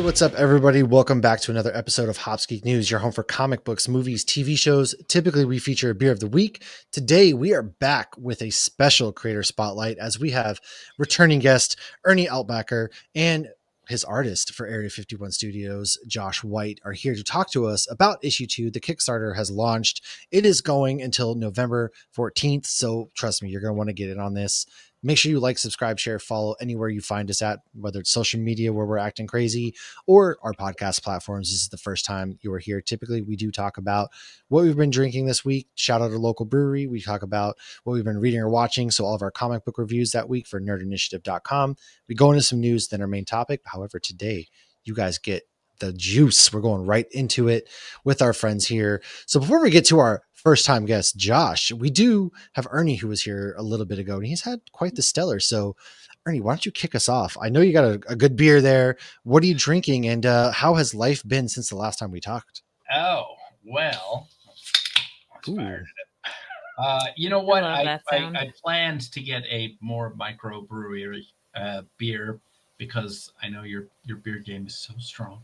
What's up, everybody? Welcome back to another episode of Hops Geek News, your home for comic books, movies, TV shows. Typically, we feature a beer of the week. Today, we are back with a special creator spotlight as we have returning guest Ernie Altbacker and his artist for Area 51 Studios, Josh White, are here to talk to us about issue 2. The Kickstarter has launched. It is going until November 14th, so trust me, you're going to want to get in on this. Make sure you like, subscribe, share, follow anywhere you find us at, whether it's social media where we're acting crazy or our podcast platforms. This is the first time you are here. Typically, we do talk about what we've been drinking this week. Shout out to local brewery. We talk about what we've been reading or watching. So all of our comic book reviews that week for nerdinitiative.com. We go into some news, then our main topic. However, today you guys get the juice. We're going right into it with our friends here. So before we get to our first time guest, Josh, we do have Ernie, who was here a little bit ago, and he's had quite the stellar. So Ernie, why don't you kick us off? I know you got a good beer there. What are you drinking, and how has life been since the last time we talked? Oh, well, you know what? I planned to get a more microbrewery beer because I know your beer game is so strong.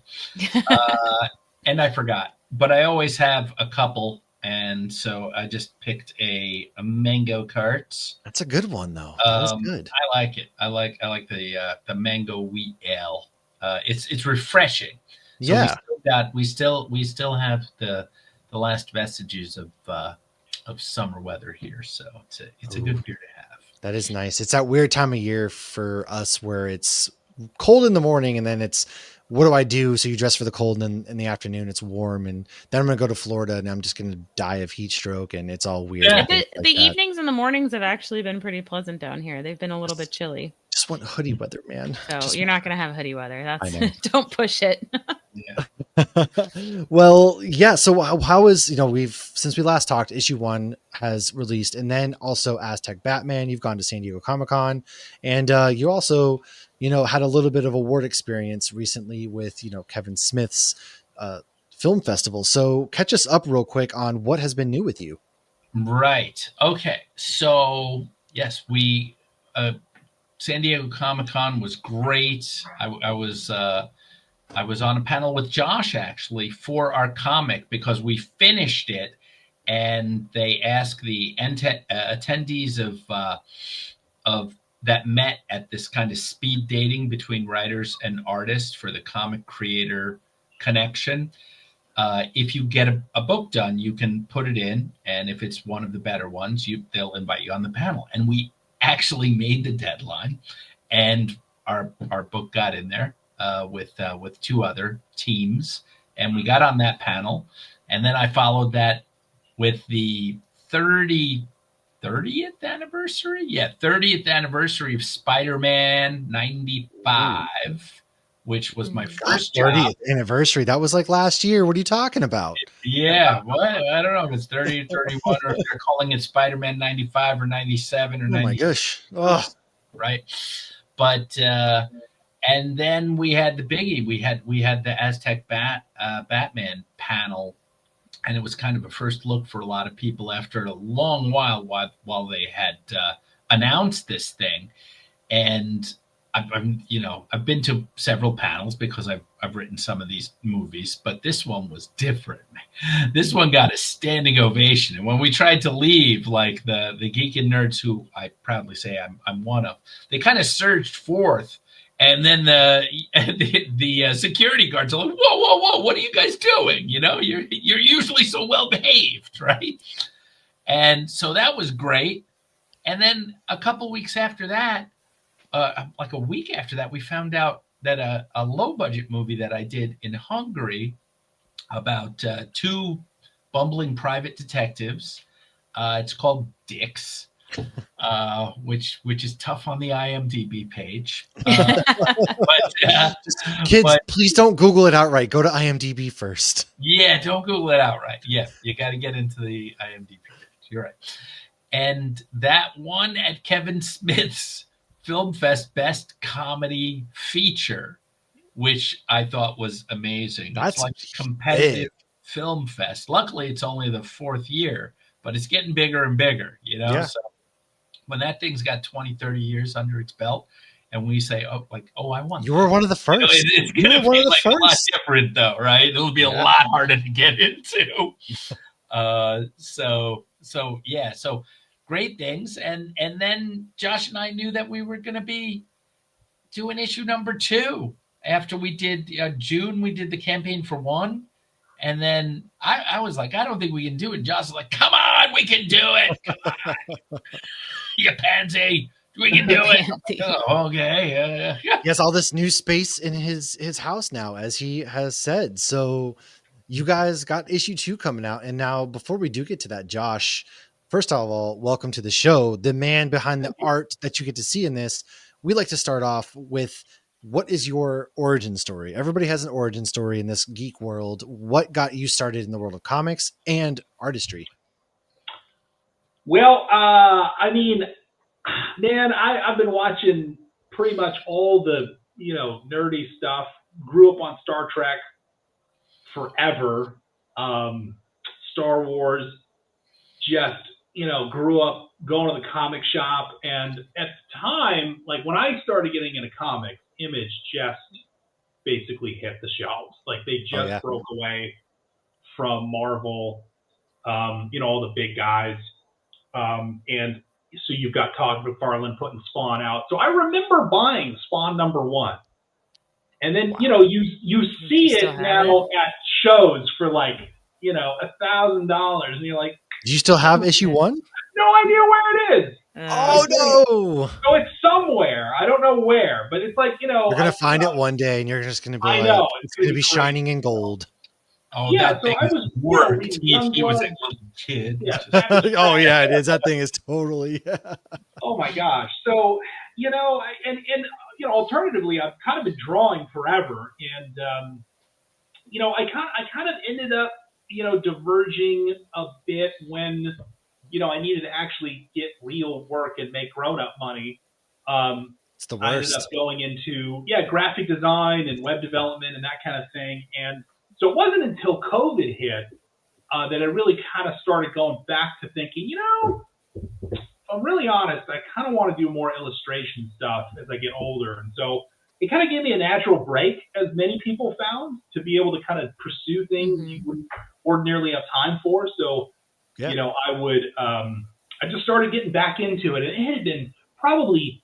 And I forgot, but I always have a couple. And so I just picked a mango cart. That's a good one, though. That's good. I like it. I like the mango wheat ale. It's refreshing. So yeah, we still have the last vestiges of summer weather here. So it's a good beer to have. That is nice. It's that weird time of year for us where it's cold in the morning and then it's, what do I do? So you dress for the cold, and then in the afternoon it's warm, and then I'm going to go to Florida and I'm just going to die of heat stroke, and it's all weird. Yeah, the evenings and the mornings have actually been pretty pleasant down here. They've been a little bit chilly. Just want hoodie weather, man. So you're not going to have hoodie weather. That's don't push it. Yeah. Well, yeah. So how is, since we last talked, issue 1 has released, and then also Aztec Batman. You've gone to San Diego Comic-Con, and you also, had a little bit of award experience recently with, Kevin Smith's film festival. So catch us up real quick on what has been new with you. Right. Okay. So yes, we San Diego Comic-Con was great. I was on a panel with Josh actually for our comic because we finished it, and they asked the attendees of that met at this kind of speed dating between writers and artists for the comic creator connection. If you get a book done, you can put it in, and if it's one of the better ones, they'll invite you on the panel. And we actually made the deadline, and our book got in there with 2 other teams, and we got on that panel. And then I followed that with the 30th anniversary? Yeah, 30th anniversary of Spider-Man 95, which was my first 30th anniversary. That was like last year. What are you talking about? Yeah, well, I don't know if it's 30 or 31 or if they're calling it Spider-Man 95 or 97 or 98. Oh my gosh. Oh. Right. But and then we had the biggie. We had the Aztec Batman panel. And it was kind of a first look for a lot of people after a long while they had announced this thing. And I've been to several panels because I've written some of these movies, but this one was different. This one got a standing ovation. And when we tried to leave, like the geek and nerds, who I proudly say I'm one of, they kind of surged forth. And then the security guards are like, whoa, what are you guys doing? You're usually so well behaved, right? And so that was great. And then a couple weeks after that, like a week after that, we found out that a low budget movie that I did in Hungary about 2 bumbling private detectives, it's called Dicks. Which is tough on the IMDb page. Kids, please don't Google it outright. Go to IMDb first. Yeah, don't Google it outright. Yeah, you got to get into the IMDb page. You're right. And that won at Kevin Smith's Film Fest Best Comedy Feature, which I thought was amazing. That's it's like a competitive film fest. Luckily, it's only the 4th year, but it's getting bigger and bigger, Yeah. So when that thing's got 20, 30 years under its belt, and we say, oh, I want You were one of the first. it's going to be like a lot different, though, right? It'll be a lot harder to get into. So great things, and then Josh and I knew that we were going to be doing issue number 2 after we did June. We did the campaign for 1, and then I was like, I don't think we can do it. Josh was like, come on, we can do it. Come on. You pansy. We can do it. Oh, okay. He has all this new space in his house now, as he has said. So you guys got issue 2 coming out. And now, before we do get to that, Josh, first of all, welcome to the show. The man behind the art that you get to see in this. We like to start off with, what is your origin story? Everybody has an origin story in this geek world. What got you started in the world of comics and artistry? Well, I mean, man, I've been watching pretty much all the, nerdy stuff. Grew up on Star Trek forever. Star Wars, just, grew up going to the comic shop. And at the time, like when I started getting into comics, Image just basically hit the shelves. Like they just broke away from Marvel, all the big guys. And so you've got Todd McFarlane putting Spawn out. So I remember buying Spawn #1. And then, you see it now at shows for like, $1,000. And you're like, do you still have issue 1? No idea where it is. Oh, no. So it's somewhere. I don't know where, but it's like, you're going to find it one day and you're just going to be it's going to be shining in gold. Oh, yeah, that thing is worked. He was a little kid. Yeah, oh, yeah, it is. That thing is totally. Oh, my gosh. So, and alternatively, I've kind of been drawing forever. And, I kind of ended up, diverging a bit when, I needed to actually get real work and make grown-up money. It's the worst. I ended up going into, graphic design and web development and that kind of thing. And so it wasn't until COVID hit that I really kind of started going back to thinking, if I'm really honest, I kind of want to do more illustration stuff as I get older. And so it kind of gave me a natural break, as many people found, to be able to kind of pursue things you wouldn't ordinarily have time for. So, I just started getting back into it. And it had been probably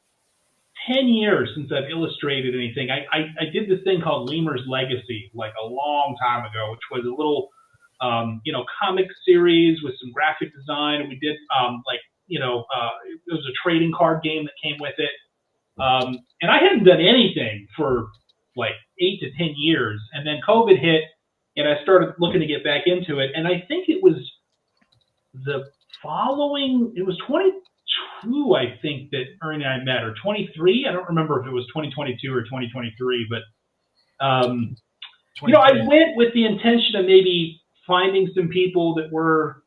10 years since I've illustrated anything. I did this thing called Lemur's Legacy like a long time ago, which was a little, comic series with some graphic design. And we did it was a trading card game that came with it. And I hadn't done anything for like 8 to 10 years. And then COVID hit and I started looking to get back into it. And I think it was it was 22, I think, that Ernie and I met, or 23. I don't remember if it was 2022 or 2023, but, I went with the intention of maybe finding some people that were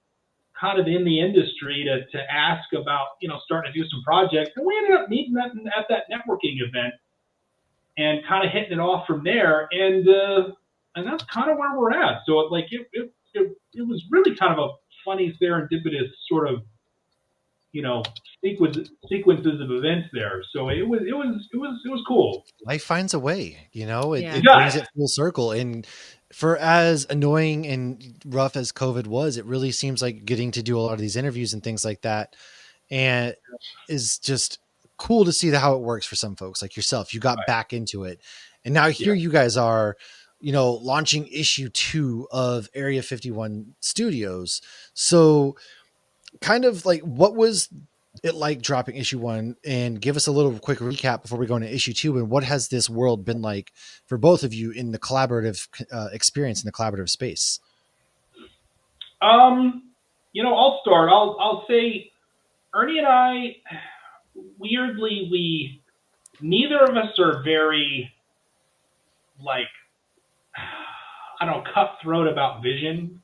kind of in the industry to ask about, starting to do some projects. And we ended up meeting at that networking event and kind of hitting it off from there. And that's kind of where we're at. So it was really kind of a funny serendipitous sort of, sequences of events there. So it was cool. Life finds a way, it brings it full circle. And for as annoying and rough as COVID was, it really seems like getting to do a lot of these interviews and things like that, and is just cool to see how it works for some folks like yourself. You got back into it, and now here you guys are, launching issue 2 of Area 51 Studios. So kind of like, what was it like dropping issue 1, and give us a little quick recap before we go into issue 2. And what has this world been like for both of you in the collaborative experience in the collaborative space? I'll start. I'll say Ernie and I, weirdly, neither of us are very cutthroat about vision,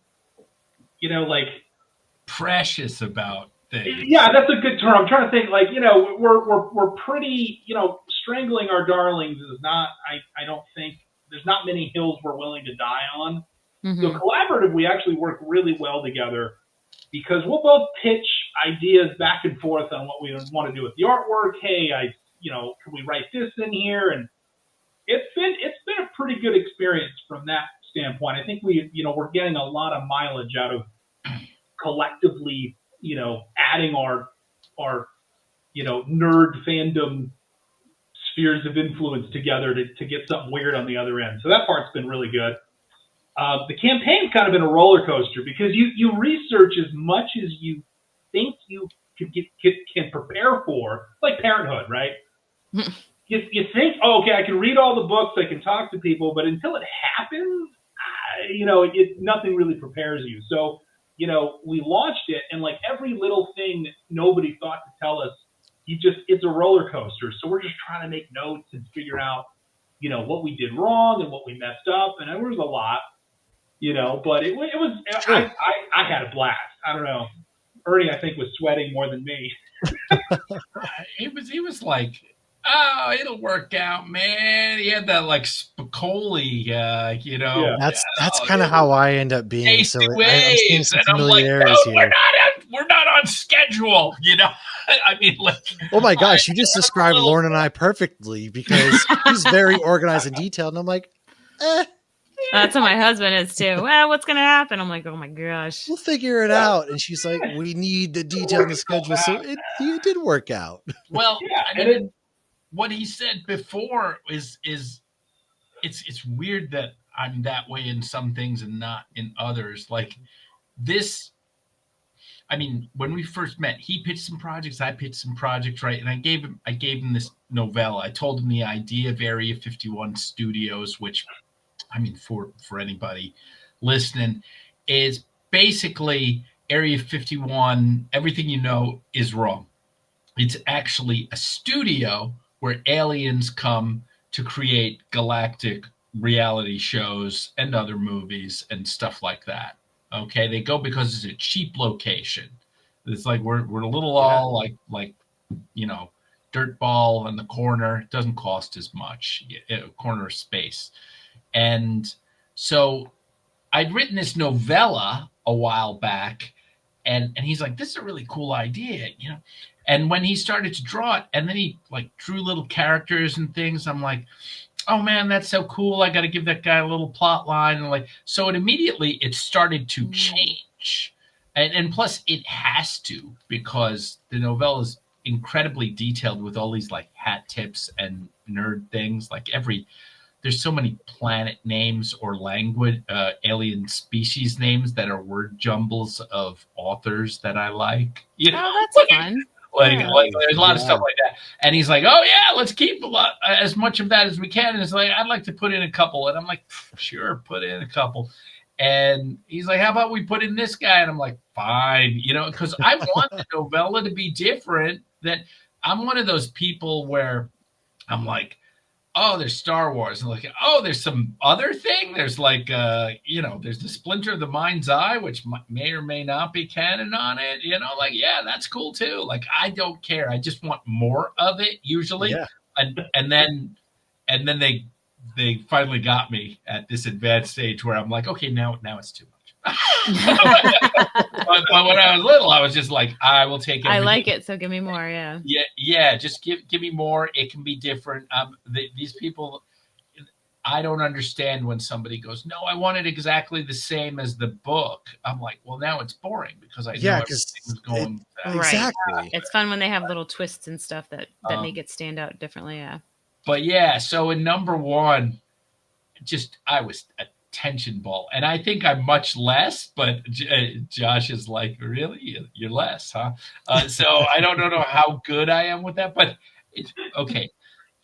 precious about things. Yeah, that's a good term. I'm trying to think, we're pretty, strangling our darlings is not, I don't think, there's not many hills we're willing to die on. Mm-hmm. So collaborative, we actually work really well together because we'll both pitch ideas back and forth on what we want to do with the artwork. Hey, can we write this in here? And it's been a pretty good experience from that standpoint. I think we're getting a lot of mileage out of collectively, adding our nerd fandom spheres of influence together to get something weird on the other end. So that part's been really good. The campaign's kind of been a roller coaster because you research as much as you think you can prepare for, like Parenthood, right? You think, okay, I can read all the books, I can talk to people, but until it happens, nothing really prepares you. So, we launched it, and like every little thing that nobody thought to tell us, it's a roller coaster. So we're just trying to make notes and figure out, what we did wrong and what we messed up. And there was a lot, but it was, sure. I had a blast. I don't know. Ernie, I think, was sweating more than me. He was like, oh, it'll work out, man. He had that like Spicoli, Yeah. That's kind of how I end up being. So I'm seeing some familiarities here. We're not on schedule, I mean, like, oh my gosh, you just described Lauren and I perfectly because he's very organized and detailed, and I'm like, That's how my husband is too. Well, what's gonna happen? I'm like, oh my gosh, we'll figure it out. And she's like, we need the detail in the schedule, so it did work out. Well, yeah, what he said before is it's weird that I'm that way in some things and not in others. Like this, I mean, when we first met, he pitched some projects, I pitched some projects, right? And I gave him this novella. I told him the idea of Area 51 Studios, which, I mean, for anybody listening, is basically Area 51. Everything you know is wrong. It's actually a studio where aliens come to create galactic reality shows and other movies and stuff like that. Okay, they go because it's a cheap location. It's like we're a little all like dirt ball in the corner. It doesn't cost as much, corner space. And so I'd written this novella a while back, and he's like, this is a really cool idea, And when he started to draw it, and then he like drew little characters and things, I'm like, oh man, that's so cool. I got to give that guy a little plot line. And so it started to change. And plus it has to, because the novella is incredibly detailed with all these like hat tips and nerd things. Like there's so many planet names or language, alien species names that are word jumbles of authors that I like. Oh, that's fun. Like there's a lot of stuff like that. And he's like, oh yeah, let's keep as much of that as we can. And it's like, I'd like to put in a couple. And I'm like, sure, put in a couple. And he's like, how about we put in this guy? And I'm like, fine, because I want the novella to be different. That I'm one of those people where I'm like, oh, there's Star Wars. And like, oh, there's some other thing. There's like, there's the Splinter of the Mind's Eye, which may or may not be canon on it. Like, yeah, that's cool too. Like, I don't care. I just want more of it usually. Yeah. And then they finally got me at this advanced stage where I'm like, okay, now it's too much. but when I was little, I was just like, I will take everything. I like it, so give me more. Yeah, just give me more. It can be different. These people, I don't understand when somebody goes, no, I want it exactly the same as the book. I'm like, well, now it's boring because I know everything was going exactly. Right. It's fun when they have little twists and stuff that make it stand out differently. Yeah. But yeah, so in number one, I was attention ball, and I think I'm much less, but Josh is like, really, you're less, huh? So I don't know how good I am with that, but it's okay.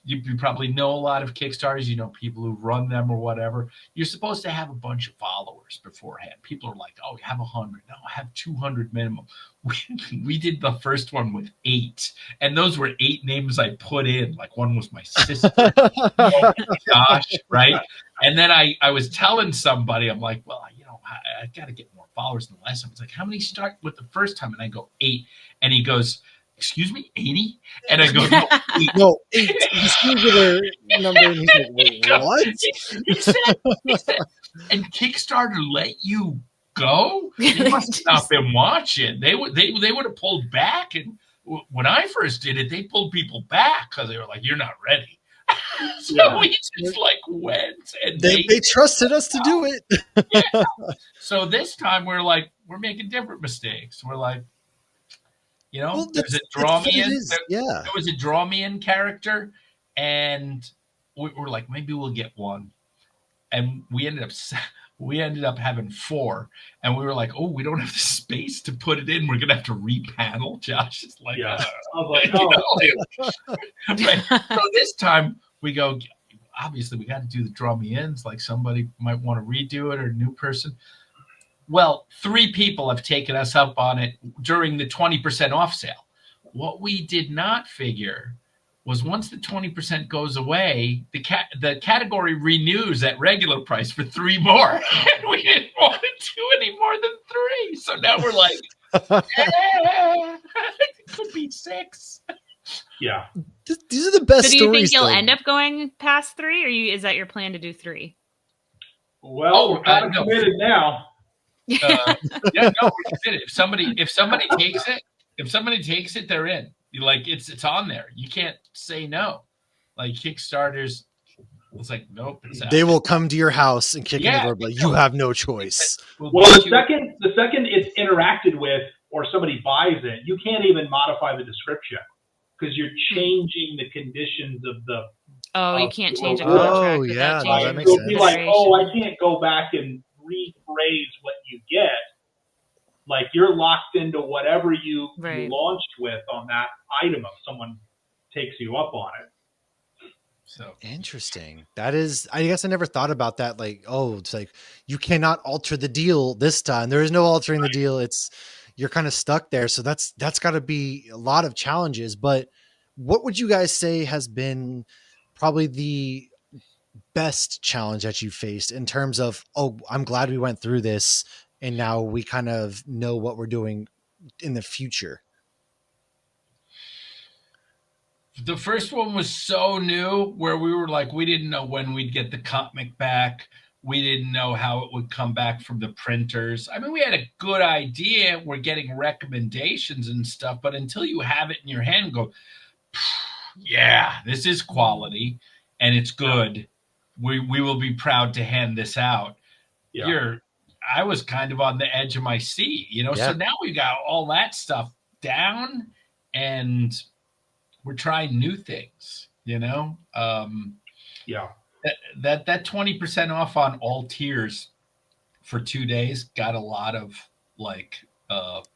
You probably know a lot of Kickstarters, people who run them or whatever. You're supposed to have a bunch of followers beforehand. People are like, oh, you have 100. No, I have 200 minimum. We did the first one with 8, and those were 8 names I put in. Like one was my sister, Josh, right? And then I was telling somebody, I'm like, well, I got to get more followers than the last time. It's like, how many start with the first time? And I go 8, and he goes, excuse me, 80? And I go, no, 8. No, 8. The singular number. And he's like, wait, what? He said, and Kickstarter let you go? You must have not been watching. They would have pulled back. And when I first did it, they pulled people back because they were like, "You're not ready." So Yeah. we just like went and They made trusted us to do it. yeah. So this time we're like, we're making different mistakes. We're like, Well, there's a it's draw what me it in. is. Yeah. There was a draw me in character, and we're like, maybe we'll get one. And we ended up having 4, and we were like, oh, we don't have the space to put it in. We're gonna have to repanel. Josh is like, Yeah. I was like, oh, right. So this time we go. Obviously, we got to do the draw me ins. Like somebody might want to redo it or a new person. Well, 3 people have taken us up on it during the 20% off sale. What we did not figure was once the 20% goes away, the category renews at regular price for 3 more. And we didn't want to do any more than 3. So now we're like, it could be 6. yeah. These are the best So do you stories. think you'll though. end up going past 3, or is that your plan to do 3? Well, we're kind of no. committed now. Yeah, no, we're committed. If somebody takes it, they're in. Like it's on there. You can't say no. Like Kickstarter's, it's like nope. It's out. They will come to your house and kick in the Yeah, door, but you have no choice. Well, the second it's interacted with or somebody buys it, you can't even modify the description because you're changing the conditions of the. Oh, you can't change a Oh, contract. yeah, without no, that changing makes the sense. It'll be like, consideration. oh, I can't go back and rephrase what you get. Like you're locked into whatever you launched with on that item if someone takes you up on it. So Interesting. That is, I guess I never thought about that. Like, oh, it's like you cannot alter the deal this time. There is no altering the deal. You're kind of stuck there. So that's got to be a lot of challenges. But what would you guys say has been probably the best challenge that you faced in terms of, oh, I'm glad we went through this and now we kind of know what we're doing in the future? the first one was so new where we were like, we didn't know when we'd get the comic back. We didn't know how it would come back from the printers. I mean, we had a good idea. We're getting recommendations and stuff, but until you have it in your hand, go, yeah, this is quality and it's good. We will be proud to hand this out. Yeah. I was kind of on the edge of my seat, Yeah. So now we got all that stuff down and we're trying new things, Yeah. That 20% off on all tiers for 2 days got a lot of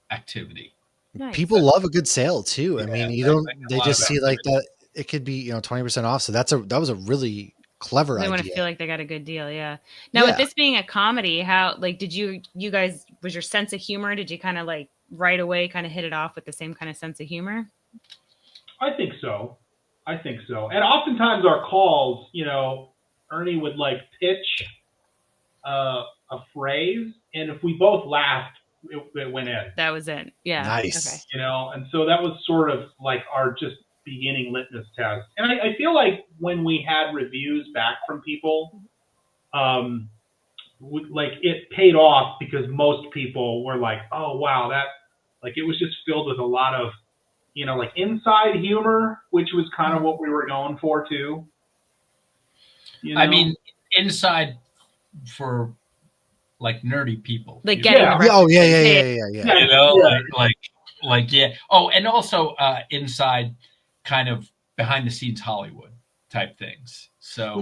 activity. Nice. People love a good sale too. I mean, they lot just of see like that it could be, 20% off. So that was a really clever They idea. want to feel like they got a good deal. Yeah. Now with this being a comedy, how, did you guys, was your sense of humor, did you kind of right away kind of hit it off with the same kind of sense of humor? I think so. And oftentimes our calls, Ernie would pitch a phrase, and if we both laughed, it went in. That was it. Yeah. Nice. Okay. And so that was sort of our just beginning litmus test. And I feel like when we had reviews back from people, it paid off because most people were like, oh, wow, that, it was just filled with a lot of, inside humor, which was kind of what we were going for too. I mean, inside for nerdy people. Getting Yeah. the Oh yeah. Yeah. Oh, and also inside kind of behind the scenes Hollywood type things. So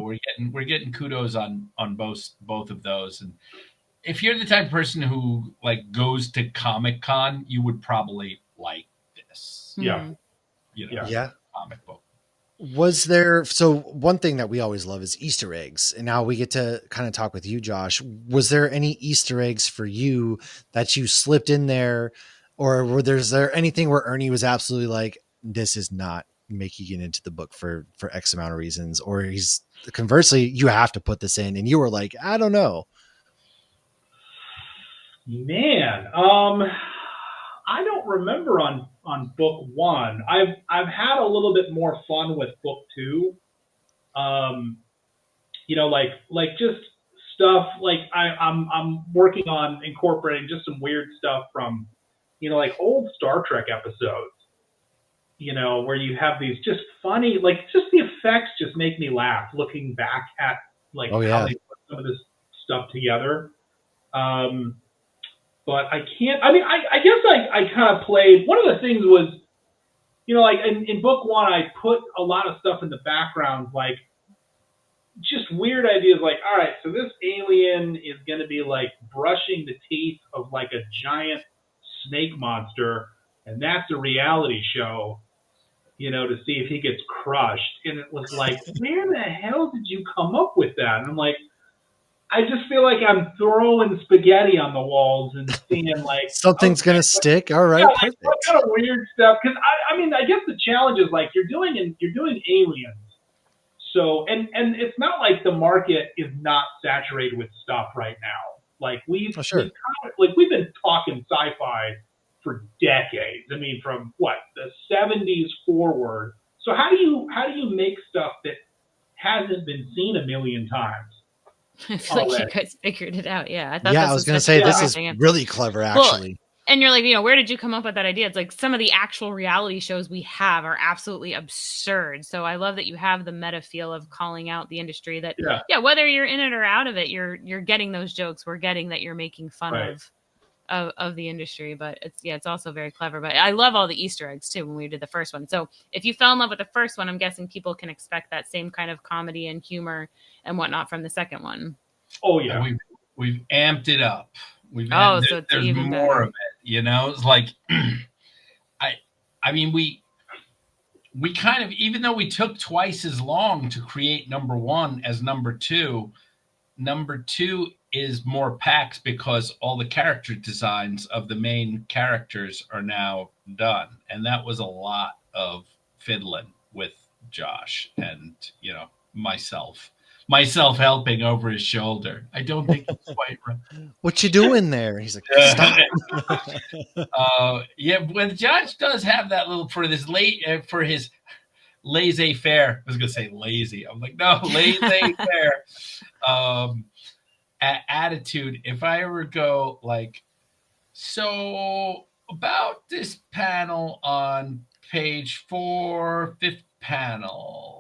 we're getting kudos on both of those. And if you're the type of person who goes to Comic-Con, you would probably like this. Yeah. Comic book. Was there, so one thing that we always love is Easter eggs. And now we get to kind of talk with you, Josh. Was there any Easter eggs for you that you slipped in there? Or was there anything where Ernie was absolutely like, this is not making it into the book for X amount of reasons? Or he's conversely, you have to put this in. And you were like, I don't know. Man, I don't remember on book 1. I've had a little bit more fun with book 2. Just stuff I'm working on incorporating just some weird stuff from old Star Trek episodes. where you have these just funny, like just the effects just make me laugh looking back at like how they put some of this stuff together. But I can't, I guess I kind of played, one of the things was, like in book one, I put a lot of stuff in the background, like just weird ideas, like, all right, so this alien is going to be like brushing the teeth of like a giant snake monster, and that's a reality show, to see if he gets crushed. And it was like, where the hell did you come up with that? And I'm like, I just feel like I'm throwing spaghetti on the walls and seeing like something's gonna stick. All right, perfect. What kind of weird stuff? Because I guess the challenge is like you're doing aliens, so and it's not like the market is not saturated with stuff right now. Like we've been talking sci-fi for decades. I mean, from the 70s forward. So how do you make stuff that hasn't been seen a million times? I feel like you guys figured it out. Yeah, I thought. Yeah, I was going to say this is really clever, actually. Well, and you're like, where did you come up with that idea? It's like some of the actual reality shows we have are absolutely absurd. So I love that you have the meta feel of calling out the industry. That whether you're in it or out of it, you're getting those jokes. We're getting that you're making fun of the industry, but it's also very clever. But I love all the Easter eggs too when we did the first one. So if you fell in love with the first one, I'm guessing people can expect that same kind of comedy and humor and whatnot from the second one. Oh yeah, we've amped it up. So it's there's even more better. of it. It's like I mean we kind of, even though we took twice as long to create number one as number two is more packed because all the character designs of the main characters are now done. And that was a lot of fiddling with Josh and, myself helping over his shoulder. I don't think it's quite right. What you doing there? He's like, stop. When Josh does have that little, for his laissez-faire, I was going to say lazy. I'm like, no, laissez-faire. Attitude. If I ever go like, so about this panel on page 4, 5th panel,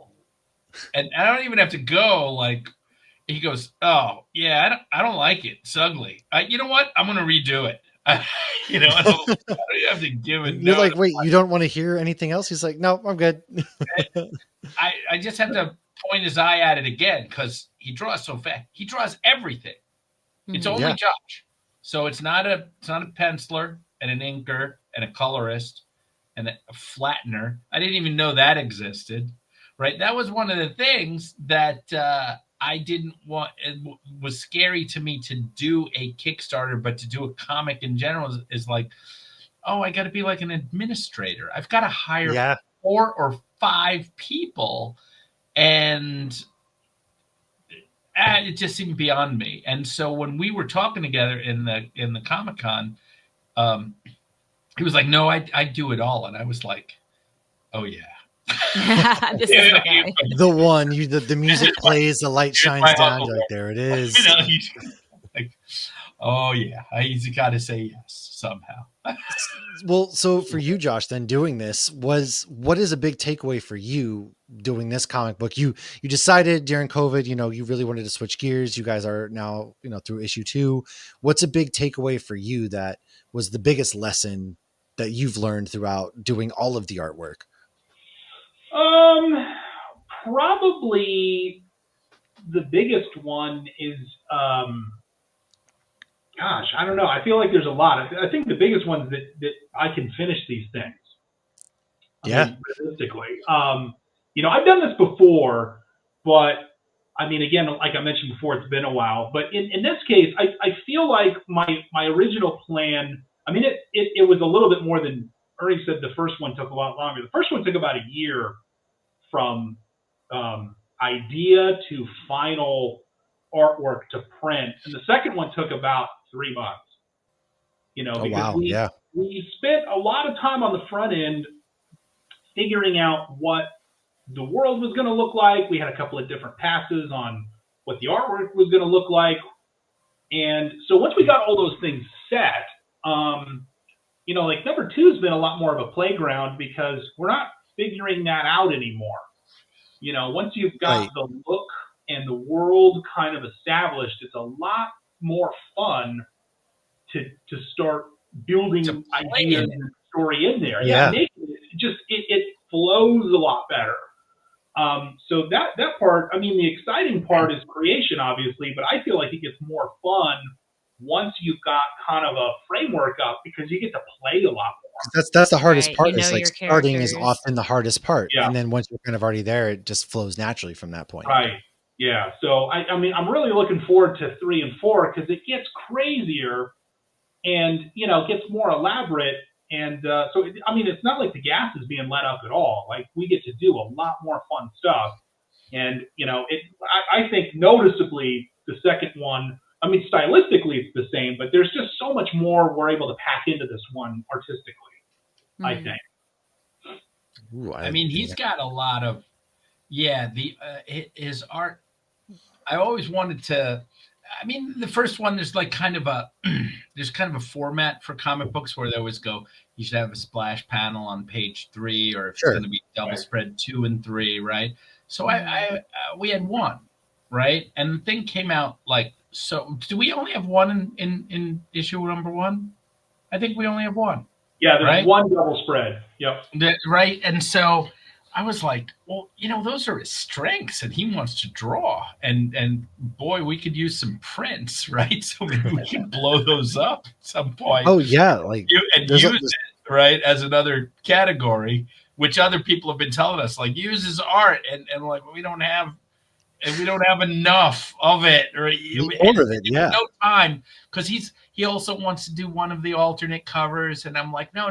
and I don't even have to go like, he goes, oh yeah, I don't like it. It's ugly. You know what? I'm gonna redo it. I don't have to give it. You're like, wait, you don't want to hear anything else? He's like, no, I'm good. I just have to point his eye at it again because he draws so fast. He draws everything. It's only Josh. So it's not a penciler and an inker and a colorist and a flattener. I didn't even know that existed. Right? That was one of the things that I didn't want. It was scary to me to do a Kickstarter, but to do a comic in general is like, oh, I got to be like an administrator. I've got to hire 4 or 5 people. And it just seemed beyond me. And so when we were talking together in the Comic-Con, he was like, no, I do it all. And I was like, oh yeah. This is the guy. The one, the music plays, the light shines down. Like, there it is. He's like, oh yeah, he's got to say yes somehow. Well, so for you, Josh, then doing this what is a big takeaway for you doing this comic book? You decided during COVID, you really wanted to switch gears. You guys are now, through issue 2. What's a big takeaway for you that was the biggest lesson that you've learned throughout doing all of the artwork? Probably the biggest one is, gosh, I don't know. I feel like there's a lot. I think the biggest one is that I can finish these things. Realistically. I've done this before, but again, like I mentioned before, it's been a while. But in this case, I feel like my original plan, it was a little bit more than Ernie said. The first one took a lot longer. The first one took about a year from idea to final artwork to print. And the second one took about 3 months, because we spent a lot of time on the front end figuring out what the world was going to look like. We had a couple of different passes on what the artwork was going to look like. And so once we got all those things set, like number 2's been a lot more of a playground because we're not figuring that out anymore. Once you've got the look and the world kind of established, it's a lot more fun to start building ideas and story in there. Yeah. It flows a lot better. So that part, the exciting part is creation, obviously, but I feel like it gets more fun once you've got kind of a framework up because you get to play a lot more. That's the hardest part. Is like starting is often the hardest part. Yeah. And then once you're kind of already there, it just flows naturally from that point. Right. Yeah. So I'm really looking forward to 3 and 4 because it gets crazier and, gets more elaborate. And so, it's not like the gas is being let up at all. Like we get to do a lot more fun stuff. And, I think noticeably the second one, stylistically it's the same, but there's just so much more we're able to pack into this one artistically, I think. Ooh, he's got a lot of, his art. I always wanted to, the first one, there's like kind of a format for comic books where they always go, you should have a splash panel on page 3, or if it's going to be double spread 2 and 3, right? So we had one, right? And the thing came out like, so do we only have one in issue number 1? I think we only have one. Yeah, there's one double spread. Yep. Right. And so I was like, well, those are his strengths and he wants to draw. And boy, we could use some prints, right? So maybe we can blow those up at some point. Oh, yeah. Like use it, right, as another category, which other people have been telling us, like, use his art. And like, we don't have enough of it, or no time, because he also wants to do one of the alternate covers, and I'm like, no,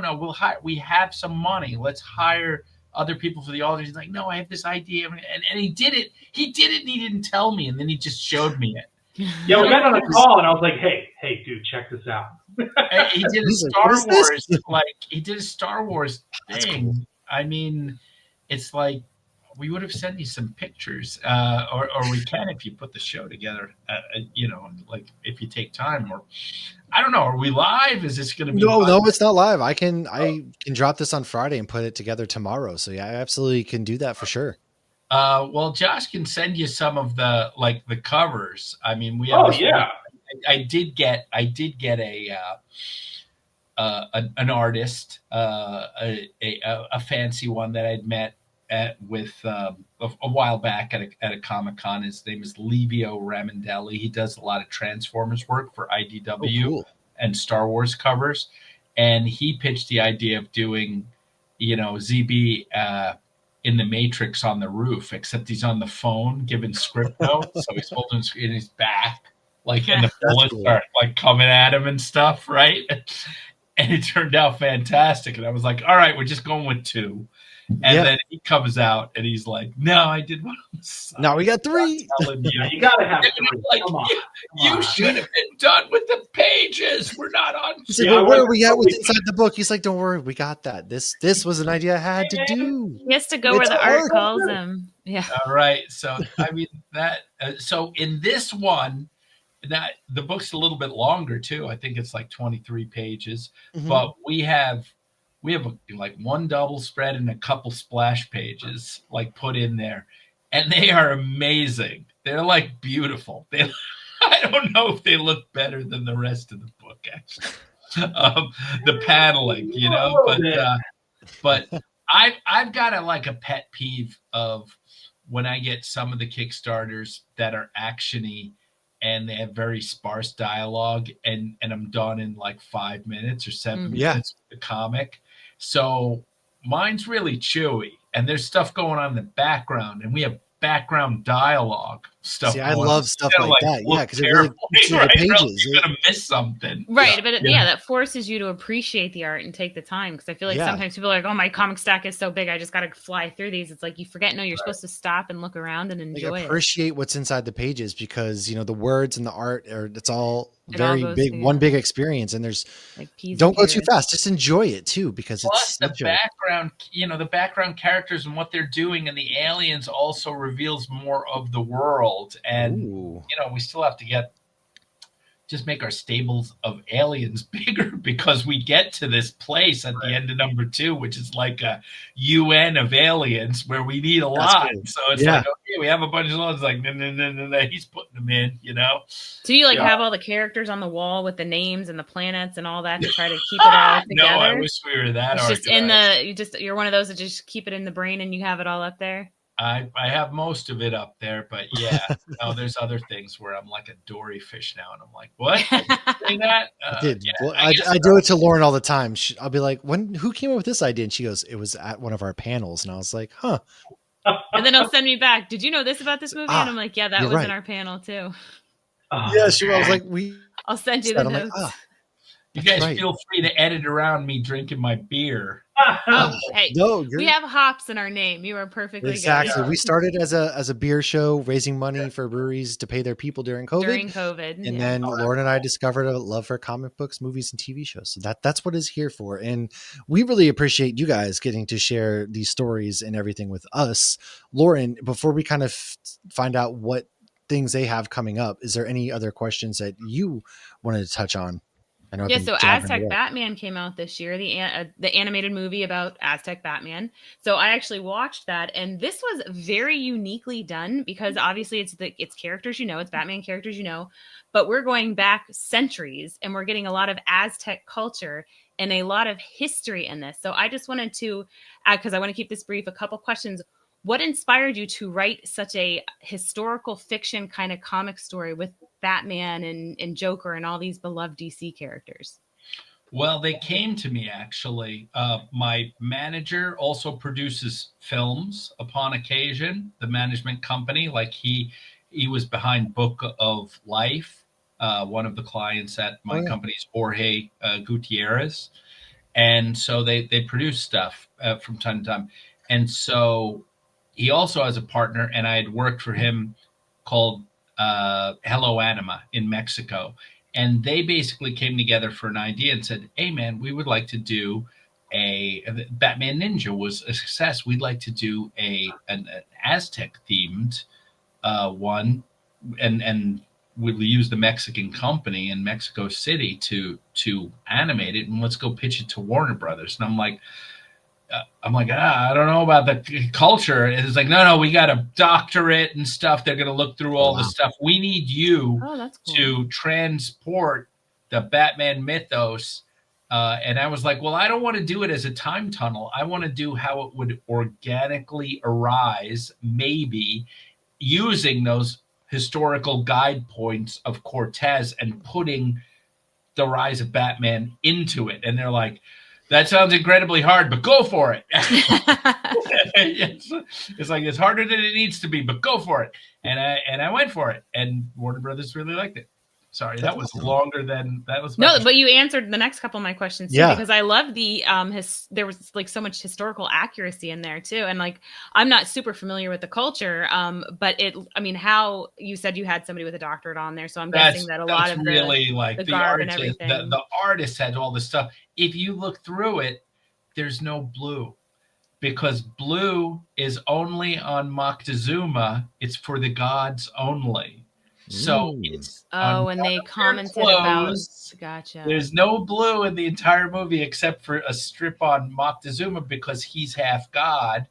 we have some money, let's hire other people for the alternate. He's like, no, I have this idea, and he did it, and he didn't tell me, and then he just showed me it. Yeah, we got on a call, and I was like, hey, dude, check this out. He did a Star Wars, he did a Star Wars thing. Cool. It's like, we would have sent you some pictures, or we can if you put the show together, like if you take time, or I don't know. Are we live? Is this going to be? No, it's not live. I can drop this on Friday and put it together tomorrow. So yeah, I absolutely can do that for sure. Well, Josh can send you some of the covers. We have. Oh yeah. I did get an artist, a fancy one that I'd met with a while back at a Comic-Con. His name is Livio Ramondelli. He does a lot of Transformers work for IDW and Star Wars covers. And he pitched the idea of doing, ZB in the Matrix on the roof, except he's on the phone giving script notes. So he's holding in his back, and the bullets start coming at him and stuff, right? And it turned out fantastic. And I was like, all right, we're just going with 2. And then he comes out and he's like, no, I did one. Now we got 3. You got to have 3. Come on. You should have been done with the pages. We're not on. He's like, where are we at with inside the book? He's like, don't worry, we got that. This was an idea I had to do. He has to go where the art calls him. Yeah. All right. So, so in this one, that the book's a little bit longer too. I think it's like 23 pages, but we have one double spread and a couple splash pages put in there, and they are amazing. They're beautiful. I don't know if they look better than the rest of the book, actually. The paneling, but I've got a pet peeve of when I get some of the Kickstarters that are actiony and they have very sparse dialogue, and I'm done in 5 minutes or 7 minutes with the comic. So mine's really chewy, and there's stuff going on in the background, and we have background dialogue stuff. See, I love stuff like that. Yeah, because it really keeps the pages. You're gonna miss something, right? But that forces you to appreciate the art and take the time. Because I feel like sometimes people are like, "Oh, my comic stack is so big, I just got to fly through these." It's like you forget. No, you're supposed to stop and look around and enjoy appreciate what's inside the pages, because the words and the art it's all very big, together. One big experience, and there's don't go too fast. Just enjoy it too, because plus the background, the background characters and what they're doing, and the aliens also reveals more of the world. And we still have to get just make our stables of aliens bigger, because we get to this place at the end of number 2, which is like a UN of aliens where we need a lot. Cool. So it's like, okay, we have a bunch of ones, like, no, he's putting them in, you know? Do you have all the characters on the wall with the names and the planets and all that to try to keep it all together? No, I wish we were that. It's just you're one of those that just keep it in the brain and you have it all up there. I have most of it up there, but yeah, no, there's other things where I'm like a dory fish now, and I'm like, what? Say that? I did. Yeah, well, I do it to Lauren all the time. I'll be like, who came up with this idea? And she goes, it was at one of our panels. And I was like, huh. And then he'll send me back, did you know this about this movie? And I'm like, yeah, that was in our panel too. Yeah, I was like, I'll send you the notes. Like, you guys feel free to edit around me drinking my beer. Hey, we have hops in our name. You are perfectly exactly. good. Yeah. We started as a beer show, raising money for breweries to pay their people during COVID. And then Lauren and I discovered a love for comic books, movies, and TV shows. So that's what it's here for. And we really appreciate you guys getting to share these stories and everything with us. Lauren, before we kind of find out what things they have coming up, is there any other questions that you wanted to touch on? So Aztec Batman came out this year, the animated movie about Aztec Batman. So I actually watched that, and this was very uniquely done because obviously it's characters, it's Batman characters, but we're going back centuries and we're getting a lot of Aztec culture and a lot of history in this. So I just wanted to add, because I want to keep this brief, a couple questions. What inspired you to write such a historical fiction kind of comic story with Batman and Joker and all these beloved DC characters? Well, they came to me, actually. My manager also produces films upon occasion, the management company. Like he was behind Book of Life. One of the clients at my company is Jorge Gutierrez. And so they produce stuff from time to time. And so he also has a partner, and I had worked for him called Hello Anima in Mexico. And they basically came together for an idea and said, hey, man, we would like to do Batman Ninja was a success. We'd like to do an Aztec-themed one, and we'll use the Mexican company in Mexico City to animate it, and let's go pitch it to Warner Brothers. And I'm like, I don't know about the culture. It's like, no, we got to doctor it and stuff. They're going to look through all the stuff. We need you to transport the Batman mythos. And I was like, well, I don't want to do it as a time tunnel. I want to do how it would organically arise, maybe using those historical guide points of Cortez and putting the rise of Batman into it. And they're like, that sounds incredibly hard, but go for it. It's like, it's harder than it needs to be, but go for it. And I went for it, and Warner Brothers really liked it. Sorry, that was longer than that was. No, but you answered the next couple of my questions too, because I love the there was like so much historical accuracy in there too, and like I'm not super familiar with the culture, but how you said you had somebody with a doctorate on there, so I'm guessing that a lot of really the garb artist, and everything. The artist had all this stuff. If you look through it, there's no blue, because blue is only on Moctezuma. It's for the gods only. So it's and they commented about gotcha. There's no blue in the entire movie except for a strip on Moctezuma because he's half god,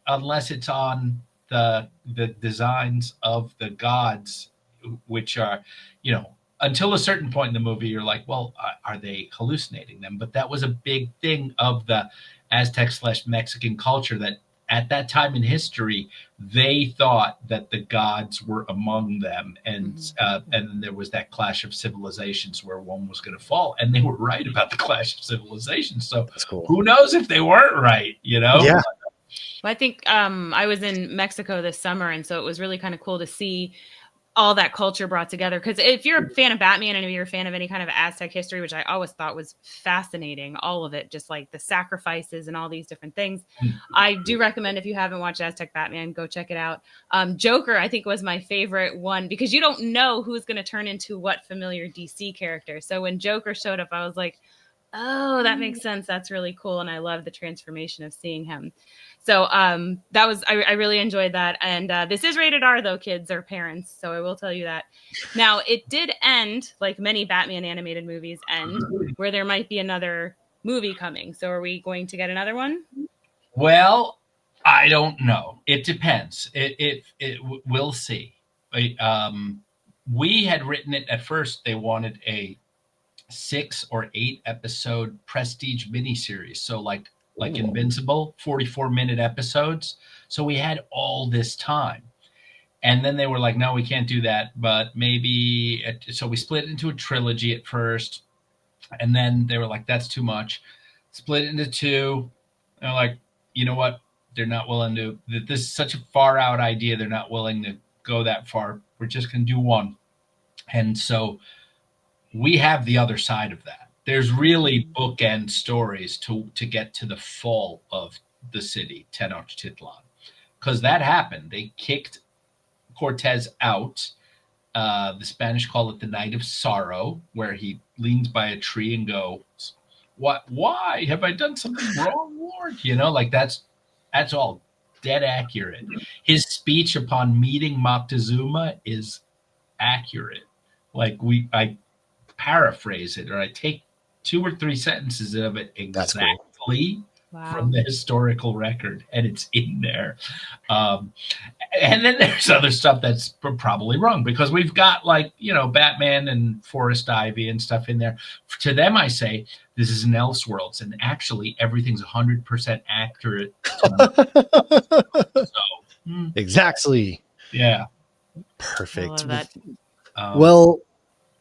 unless it's on the designs of the gods, which are, until a certain point in the movie, you're like, well, are they hallucinating them? But that was a big thing of the Aztec/Mexican culture, that at that time in history, they thought that the gods were among them, and there was that clash of civilizations where one was going to fall, and they were right about the clash of civilizations. So that's cool. Who knows if they weren't right? Yeah. Well, I think I was in Mexico this summer, and so it was really kind of cool to see all that culture brought together. Because if you're a fan of Batman and if you're a fan of any kind of Aztec history, which I always thought was fascinating, all of it, just like the sacrifices and all these different things, I do recommend, if you haven't watched Aztec Batman, go check it out. Joker, I think, was my favorite one because you don't know who's going to turn into what familiar DC character. So when Joker showed up, I was like, Oh, that makes sense. That's really cool. And I love the transformation of seeing him. So that was, I really enjoyed that. And this is rated R though, kids or parents. So I will tell you that. Now it did end like many Batman animated movies end where there might be another movie coming. So are we going to get another one? Well, I don't know. It depends. We'll see. We had written it at first. They wanted a 6 or 8 episode prestige miniseries. So like Invincible, 44-minute episodes. So we had all this time. And then they were like, no, we can't do that. But maybe, so we split it into a trilogy at first. And then they were like, that's too much. Split it into 2. They're like, you know what? They're not willing to, this is such a far out idea. They're not willing to go that far. We're just going to do 1. And so we have the other side of that. There's really bookend stories to get to the fall of the city, Tenochtitlan, because that happened. They kicked Cortez out. The Spanish call it the Night of Sorrow, where he leans by a tree and goes, "What? Why have I done something wrong, Lord?" You know, like that's all dead accurate. His speech upon meeting Moctezuma is accurate. Like I paraphrase it, or I take 2 or 3 sentences of it exactly from the historical record, and it's in there. And then there's other stuff that's probably wrong because we've got like, Batman and Forest Ivy and stuff in there. To them, I say this is an Elseworlds, and actually everything's 100% accurate. Exactly. Yeah. Perfect. I love that. Well,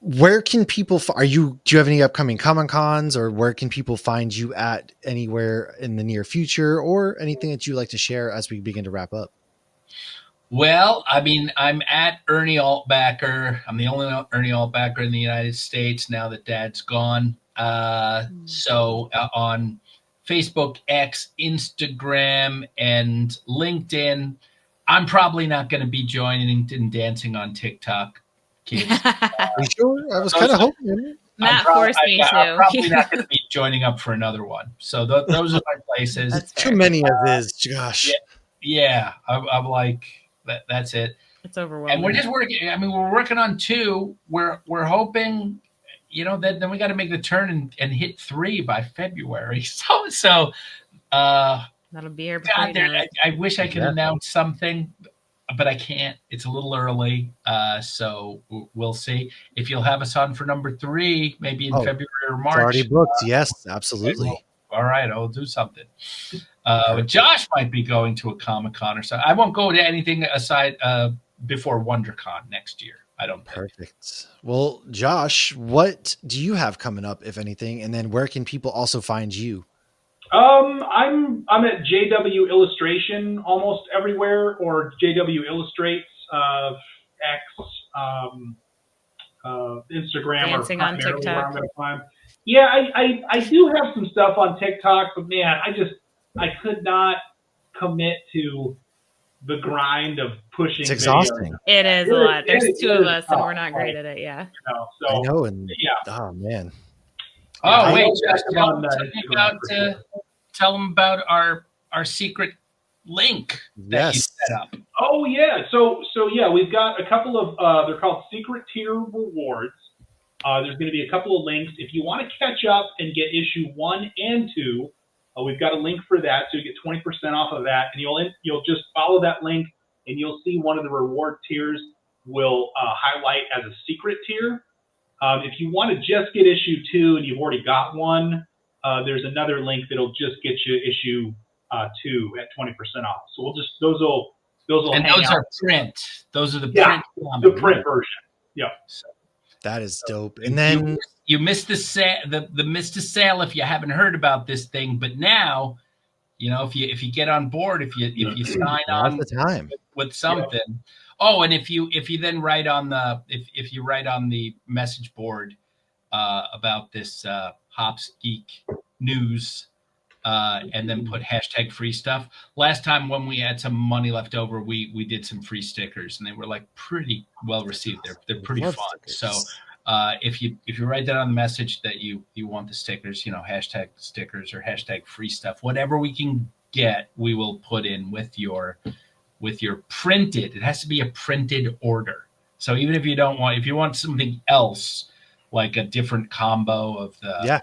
where can people do you have any upcoming Comic Cons, or where can people find you at anywhere in the near future, or anything that you like to share as we begin to wrap up? Well, I mean, I'm at Ernie Altbacker. I'm the only Ernie Altbacker in the United States now that Dad's gone. So on Facebook, X, Instagram, and LinkedIn. I'm probably not going to be joining and dancing on TikTok, kids. Are you sure? I was kind of hoping. Matt forced me to. I'm probably not going to be joining up for another one. So those are my places. Too many of this. Gosh. Yeah. I'm like, that's it. It's overwhelming. And we're just working. I mean, we're working on 2. We're hoping, then we got to make the turn and hit 3 by February. So that'll be here. God, I wish I could announce something, but I can't. It's a little early. So we'll see if you'll have us on for number 3, maybe in February or March. It's already booked. Yes, absolutely. All right, I'll do something. Josh might be going to a Comic-Con or something. I won't go to anything aside before WonderCon next year. I don't think. Perfect. Well, Josh, what do you have coming up, if anything? And then where can people also find you? I'm at JW Illustration almost everywhere, or JW Illustrates, X, Instagram, dancing or on TikTok. Yeah, I do have some stuff on TikTok, but man, I could not commit to the grind of pushing. It's exhausting. Videos. It is a lot. There's 2 of us, and we're not great at it. Yeah. I know, and oh man. Oh wait, tell them about our secret link that you set up. Oh yeah, so yeah, we've got a couple of they're called secret tier rewards. There's going to be a couple of links if you want to catch up and get issue 1 and 2. We've got a link for that, so you get 20% off of that, and you'll just follow that link, and you'll see one of the reward tiers will highlight as a secret tier. If you want to just get issue 2 and you've already got one, there's another link that'll just get you issue 2 at 20% off. So we'll just those will and hang those out. Are print. Those are the print. print. The print version. Yeah. So, that is dope. And then you missed the sale if you haven't heard about this thing, but now, if you get on board, if you sign on the time with something. Yeah. Oh, and if you then write on the if you write on the message board about this Hops Geek news and then put hashtag free stuff. Last time when we had some money left over, we did some free stickers, and they were like pretty well received. They're pretty fun. Stickers. So if you write that on the message that you want the stickers, hashtag stickers or hashtag free stuff, whatever we can get, we will put in with your printed. It has to be a printed order. So even if you want something else, like a different combo of the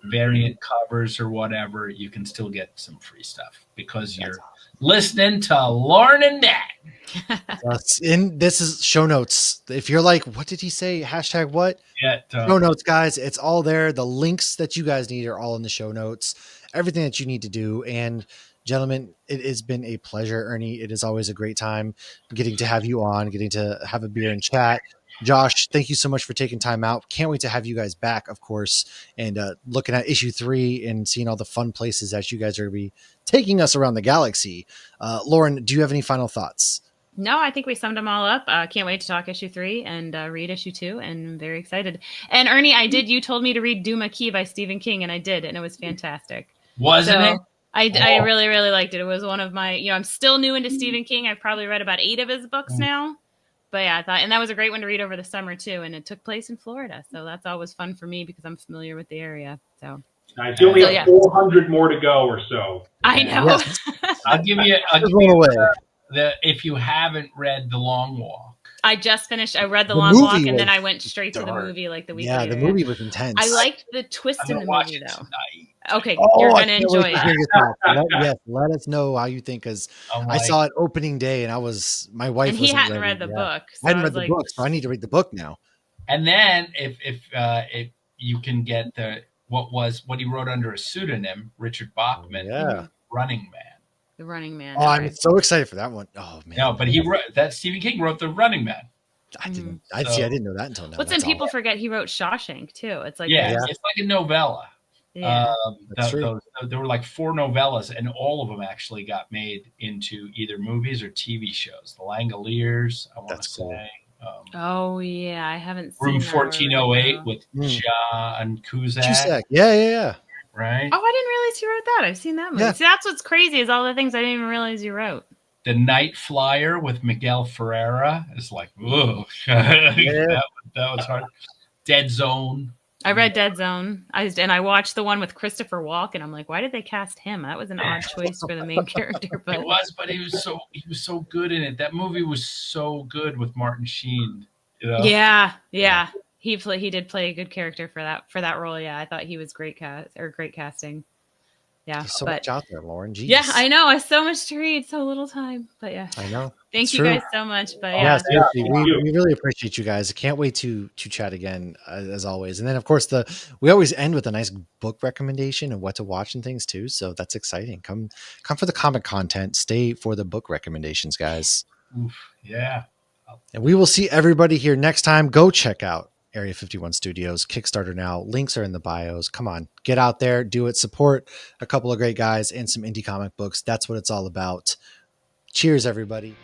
variant covers or whatever, you can still get some free stuff because you're listening to Lauren and Nat. This is show notes. If you're like, what did he say? Hashtag what? Yeah, show notes, guys. It's all there. The links that you guys need are all in the show notes. Everything that you need to do. And gentlemen, it has been a pleasure, Ernie. It is always a great time getting to have you on, getting to have a beer and chat. Josh, thank you so much for taking time out. Can't wait to have you guys back, of course, and looking at issue 3 and seeing all the fun places that you guys are going to be taking us around the galaxy. Lauren, do you have any final thoughts? No, I think we summed them all up. Can't wait to talk issue 3 and read issue 2, and I'm very excited. And Ernie, you told me to read Duma Key by Stephen King, and I did, and it was fantastic. Wasn't it? I really, really liked it. It was one of my, I'm still new into Stephen King. I've probably read about 8 of his books now. But yeah, I thought, and that was a great one to read over the summer too. And it took place in Florida. So that's always fun for me because I'm familiar with the area. So nice. You only have 400 more to go or so. I know. Yes. I'll give you if you haven't read The Long Walk. I just finished. I read The Long Walk, and then I went straight to the movie like the week later. Yeah, the movie was intense. I liked the twist in the movie, though. Tonight. Okay, you're going to enjoy it. Let us know how you think, because I saw it opening day, and my wife and he hadn't read the book. So I hadn't read the book, so I need to read the book now. And then if you can get what he wrote under a pseudonym, Richard Bachman, Running Man. The Running Man. Oh, I'm so excited for that one. Oh man. No, but he wrote that. Stephen King wrote The Running Man. I didn't know that until now. But then people forget he wrote Shawshank too. It's like it's like a novella. Yeah, that's true. There were like 4 novellas, and all of them actually got made into either movies or TV shows. The Langoliers, I want to say. Oh yeah, I haven't seen Room 1408 with John Cusack. Yeah. Right. Oh, I didn't realize you wrote that. I've seen that movie. Yeah. See, that's what's crazy is all the things I didn't even realize you wrote. The Night Flyer with Miguel Ferreira is like, whoa. that was hard. Dead Zone. I read Dead Zone. I watched the one with Christopher Walken. I'm like, why did they cast him? That was an odd choice for the main character. But it was, but he was so good in it. That movie was so good with Martin Sheen. Yeah. He did play a good character for that role. Yeah, I thought he was great casting. Yeah, there's so much out there, Lauren. Jeez. Yeah, I know. I have so much to read, so little time. But yeah, I know. Thank you guys so much. But seriously, we really appreciate you guys. I can't wait to chat again as always. And then of course we always end with a nice book recommendation and what to watch and things too. So that's exciting. Come for the comic content. Stay for the book recommendations, guys. Oof, yeah. And we will see everybody here next time. Go check out Area 51 Studios Kickstarter now. Links are in the bios. Come on, get out there, do it. Support a couple of great guys and some indie comic books. That's what it's all about. Cheers, everybody.